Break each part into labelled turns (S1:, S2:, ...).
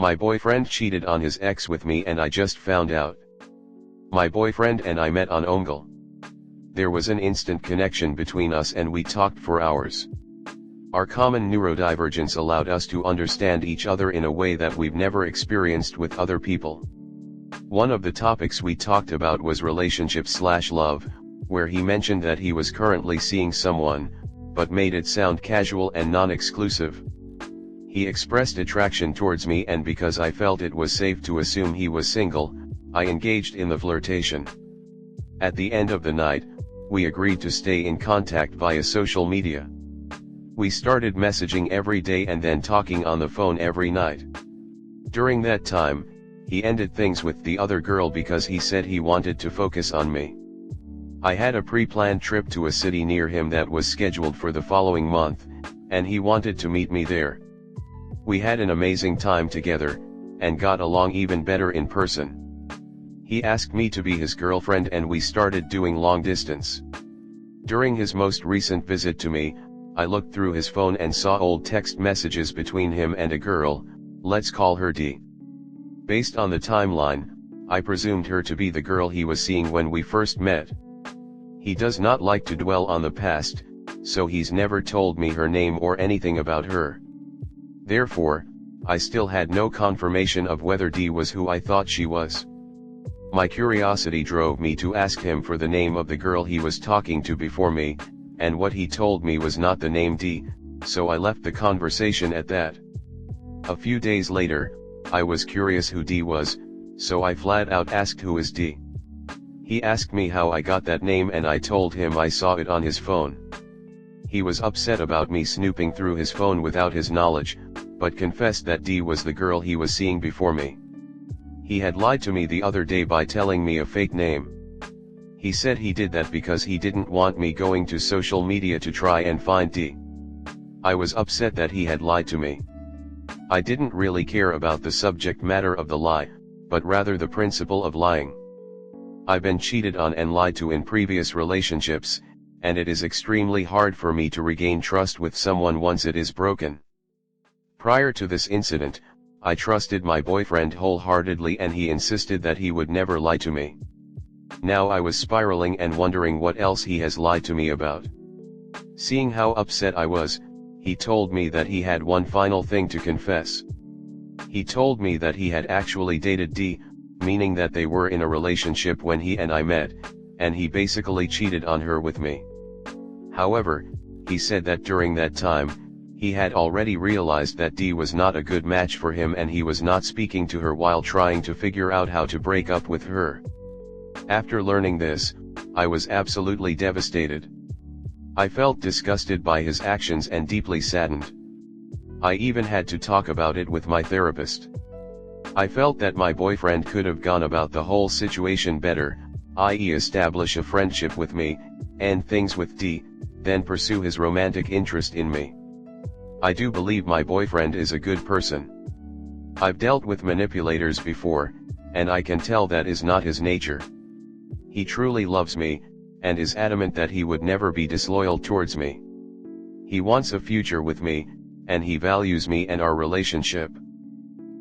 S1: My boyfriend cheated on his ex with me and I just found out. My boyfriend and I met on Omegle. There was an instant connection between us and we talked for hours. Our common neurodivergence allowed us to understand each other in a way that we've never experienced with other people. One of the topics we talked about was relationships/love, where he mentioned that he was currently seeing someone, but made it sound casual and non-exclusive. He expressed attraction towards me, and because I felt it was safe to assume he was single, I engaged in the flirtation. At the end of the night, we agreed to stay in contact via social media. We started messaging every day and then talking on the phone every night. During that time, he ended things with the other girl because he said he wanted to focus on me. I had a pre-planned trip to a city near him that was scheduled for the following month, and he wanted to meet me there. We had an amazing time together, and got along even better in person. He asked me to be his girlfriend and we started doing long distance. During his most recent visit to me, I looked through his phone and saw old text messages between him and a girl, let's call her D. Based on the timeline, I presumed her to be the girl he was seeing when we first met. He does not like to dwell on the past, so he's never told me her name or anything about her. Therefore, I still had no confirmation of whether D was who I thought she was. My curiosity drove me to ask him for the name of the girl he was talking to before me, and what he told me was not the name D, so I left the conversation at that. A few days later, I was curious who D was, so I flat out asked who is D. He asked me how I got that name and I told him I saw it on his phone. He was upset about me snooping through his phone without his knowledge, but confessed that D was the girl he was seeing before me. He had lied to me the other day by telling me a fake name. He said he did that because he didn't want me going to social media to try and find D. I was upset that he had lied to me. I didn't really care about the subject matter of the lie, but rather the principle of lying. I've been cheated on and lied to in previous relationships, and it is extremely hard for me to regain trust with someone once it is broken. Prior to this incident, I trusted my boyfriend wholeheartedly and he insisted that he would never lie to me. Now I was spiraling and wondering what else he has lied to me about. Seeing how upset I was, he told me that he had one final thing to confess. He told me that he had actually dated D, meaning that they were in a relationship when he and I met, and he basically cheated on her with me. However, he said that during that time, he had already realized that D was not a good match for him and he was not speaking to her while trying to figure out how to break up with her. After learning this, I was absolutely devastated. I felt disgusted by his actions and deeply saddened. I even had to talk about it with my therapist. I felt that my boyfriend could have gone about the whole situation better, i.e. establish a friendship with me, end things with D, then pursue his romantic interest in me. I do believe my boyfriend is a good person. I've dealt with manipulators before, and I can tell that is not his nature. He truly loves me, and is adamant that he would never be disloyal towards me. He wants a future with me, and he values me and our relationship.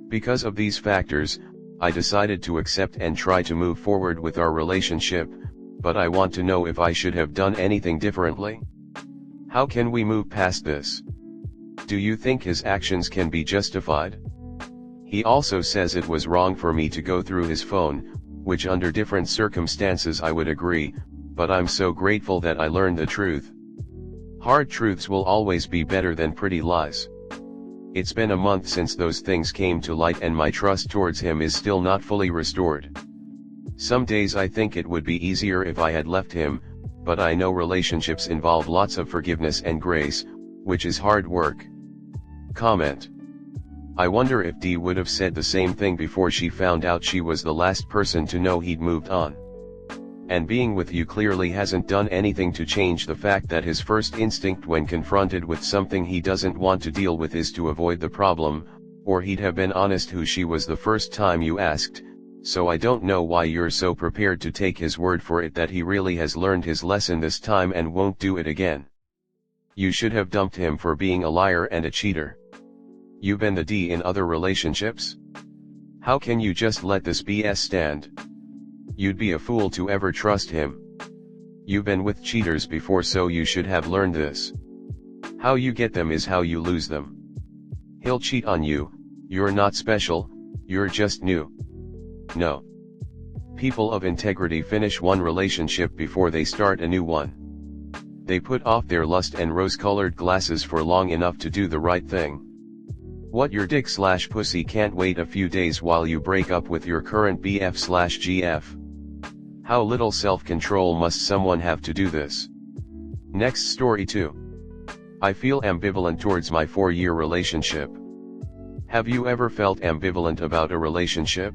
S1: Because of these factors, I decided to accept and try to move forward with our relationship, but I want to know if I should have done anything differently. How can we move past this? Do you think his actions can be justified? He also says it was wrong for me to go through his phone, which under different circumstances I would agree, but I'm so grateful that I learned the truth. Hard truths will always be better than pretty lies. It's been a month since those things came to light and my trust towards him is still not fully restored. Some days I think it would be easier if I had left him, but I know relationships involve lots of forgiveness and grace, which is hard work. Comment. I wonder if Dee would have said the same thing before she found out she was the last person to know he'd moved on. And being with you clearly hasn't done anything to change the fact that his first instinct when confronted with something he doesn't want to deal with is to avoid the problem, or he'd have been honest who she was the first time you asked, so I don't know why you're so prepared to take his word for it that he really has learned his lesson this time and won't do it again. You should have dumped him for being a liar and a cheater. You been the D in other relationships? How can you just let this BS stand? You'd be a fool to ever trust him. You've been with cheaters before, so you should have learned this. How you get them is how you lose them. He'll cheat on you, you're not special, you're just new. No. People of integrity finish one relationship before they start a new one. They put off their lust and rose-colored glasses for long enough to do the right thing. What your dick/pussy can't wait a few days while you break up with your current BF/GF? How little self-control must someone have to do this? Next story 2. I feel ambivalent towards my 4-year relationship. Have you ever felt ambivalent about a relationship?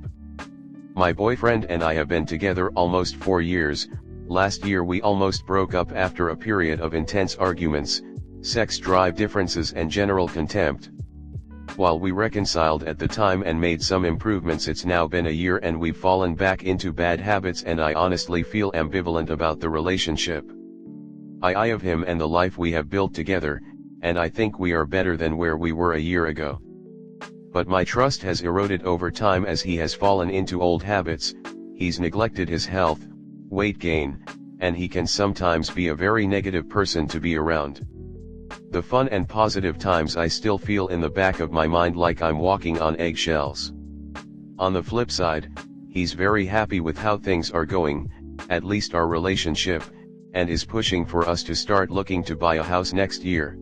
S1: My boyfriend and I have been together almost 4 years. Last year we almost broke up after a period of intense arguments, sex drive differences and general contempt. While we reconciled at the time and made some improvements, it's now been a year and we've fallen back into bad habits, and I honestly feel ambivalent about the relationship. I of him and the life we have built together, and I think we are better than where we were a year ago. But my trust has eroded over time as he has fallen into old habits. He's neglected his health, weight gain, and he can sometimes be a very negative person to be around. The fun and positive times I still feel in the back of my mind like I'm walking on eggshells. On the flip side, he's very happy with how things are going, at least our relationship, and is pushing for us to start looking to buy a house next year.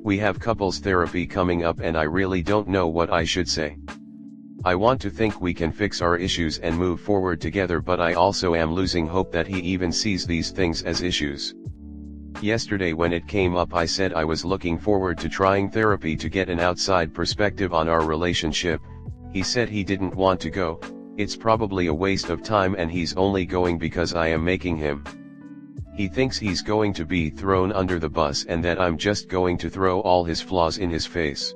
S1: We have couples therapy coming up and I really don't know what I should say. I want to think we can fix our issues and move forward together, but I also am losing hope that he even sees these things as issues. Yesterday when it came up I said I was looking forward to trying therapy to get an outside perspective on our relationship. He said he didn't want to go, it's probably a waste of time and he's only going because I am making him. He thinks he's going to be thrown under the bus and that I'm just going to throw all his flaws in his face.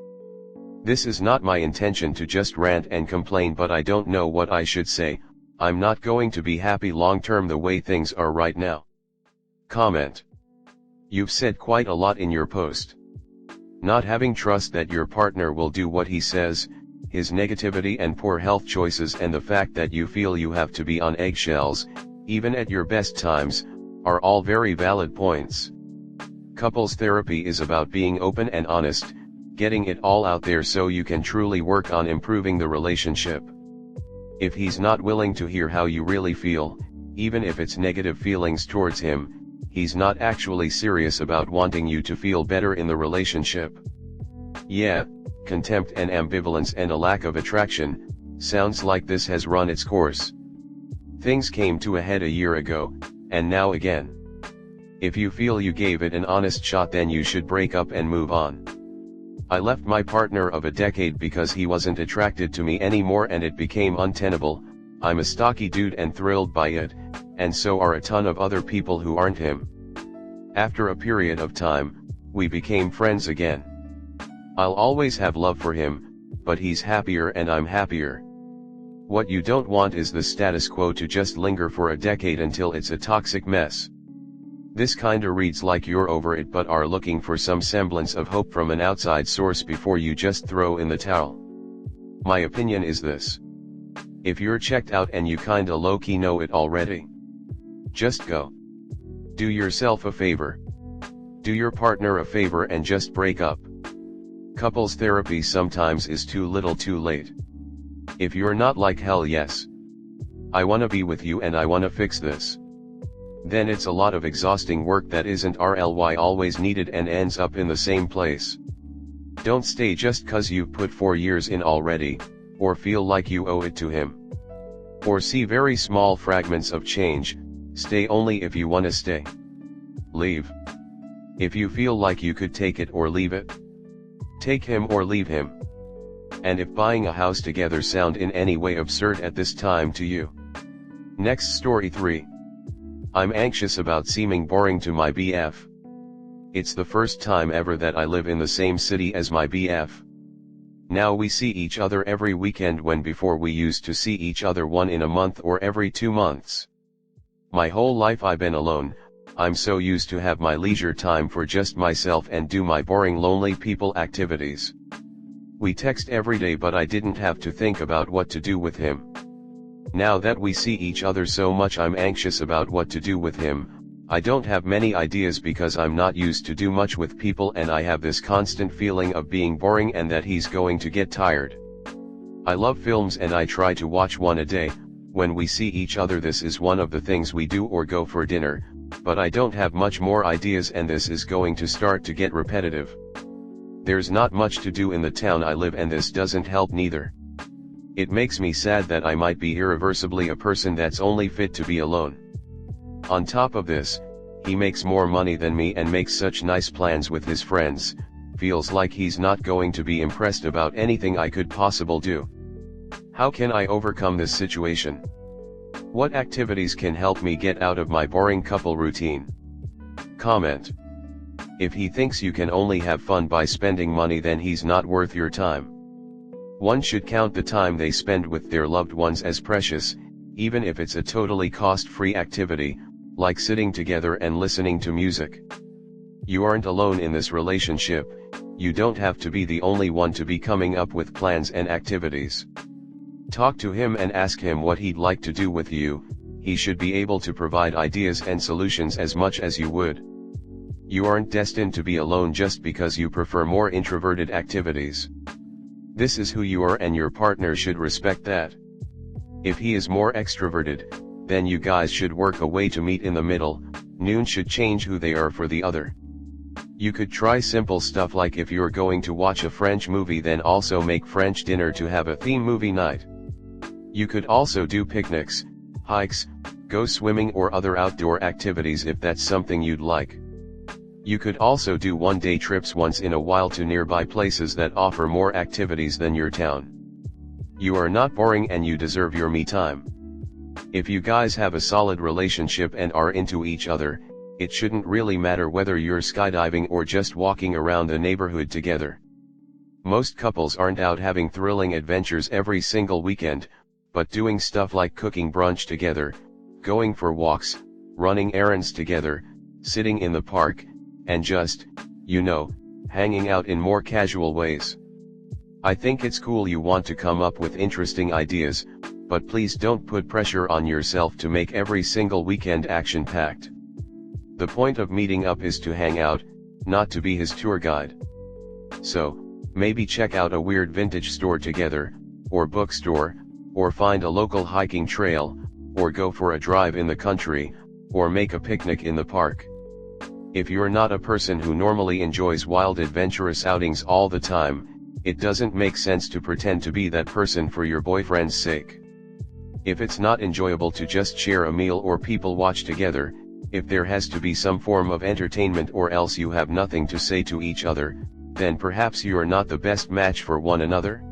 S1: This is not my intention to just rant and complain, but I don't know what I should say. I'm not going to be happy long term the way things are right now. Comment. You've said quite a lot in your post. Not having trust that your partner will do what he says, his negativity and poor health choices, and the fact that you feel you have to be on eggshells, even at your best times, are all very valid points. Couples therapy is about being open and honest, getting it all out there so you can truly work on improving the relationship. If he's not willing to hear how you really feel, even if it's negative feelings towards him, he's not actually serious about wanting you to feel better in the relationship. Yeah, contempt and ambivalence and a lack of attraction, sounds like this has run its course. Things came to a head a year ago, and now again. If you feel you gave it an honest shot, then you should break up and move on. I left my partner of a decade because he wasn't attracted to me anymore and it became untenable. I'm a stocky dude and thrilled by it, and so are a ton of other people who aren't him. After a period of time, we became friends again. I'll always have love for him, but he's happier and I'm happier. What you don't want is the status quo to just linger for a decade until it's a toxic mess. This kinda reads like you're over it but are looking for some semblance of hope from an outside source before you just throw in the towel. My opinion is this. If you're checked out and you kinda low-key know it already, just go. Do yourself a favor. Do your partner a favor and just break up. Couples therapy sometimes is too little too late. If you're not like hell yes, I wanna be with you and I wanna fix this, then it's a lot of exhausting work that isn't really always needed and ends up in the same place. Don't stay just cause you've put 4 years in already, or feel like you owe it to him. Or see very small fragments of change. Stay only if you wanna stay. Leave if you feel like you could take it or leave it. Take him or leave him. And if buying a house together sound in any way absurd at this time to you. Next story 3. I'm anxious about seeming boring to my BF. It's the first time ever that I live in the same city as my BF. Now we see each other every weekend when before we used to see each other one in a month or every 2 months. My whole life I've been alone. I'm so used to have my leisure time for just myself and do my boring lonely people activities. We text every day, but I didn't have to think about what to do with him. Now that we see each other so much, I'm anxious about what to do with him. I don't have many ideas because I'm not used to do much with people, and I have this constant feeling of being boring and that he's going to get tired. I love films and I try to watch one a day. When we see each other, this is one of the things we do, or go for dinner, but I don't have much more ideas, and this is going to start to get repetitive. There's not much to do in the town I live, and this doesn't help neither. It makes me sad that I might be irreversibly a person that's only fit to be alone. On top of this, he makes more money than me and makes such nice plans with his friends. Feels like he's not going to be impressed about anything I could possibly do. How can I overcome this situation? What activities can help me get out of my boring couple routine? Comment. If he thinks you can only have fun by spending money, then he's not worth your time. One should count the time they spend with their loved ones as precious, even if it's a totally cost-free activity, like sitting together and listening to music. You aren't alone in this relationship. You don't have to be the only one to be coming up with plans and activities. Talk to him and ask him what he'd like to do with you. He should be able to provide ideas and solutions as much as you would. You aren't destined to be alone just because you prefer more introverted activities. This is who you are, and your partner should respect that. If he is more extroverted, then you guys should work a way to meet in the middle. Noon should change who they are for the other. You could try simple stuff like, if you're going to watch a French movie, then also make French dinner to have a theme movie night. You could also do picnics, hikes, go swimming, or other outdoor activities if that's something you'd like. You could also do one-day trips once in a while to nearby places that offer more activities than your town. You are not boring and you deserve your me time. If you guys have a solid relationship and are into each other, it shouldn't really matter whether you're skydiving or just walking around the neighborhood together. Most couples aren't out having thrilling adventures every single weekend, but doing stuff like cooking brunch together, going for walks, running errands together, sitting in the park, and just, hanging out in more casual ways. I think it's cool you want to come up with interesting ideas, but please don't put pressure on yourself to make every single weekend action-packed. The point of meeting up is to hang out, not to be his tour guide. So, maybe check out a weird vintage store together, or bookstore, or find a local hiking trail, or go for a drive in the country, or make a picnic in the park. If you're not a person who normally enjoys wild adventurous outings all the time, it doesn't make sense to pretend to be that person for your boyfriend's sake. If it's not enjoyable to just share a meal or people watch together, if there has to be some form of entertainment or else you have nothing to say to each other, then perhaps you are not the best match for one another.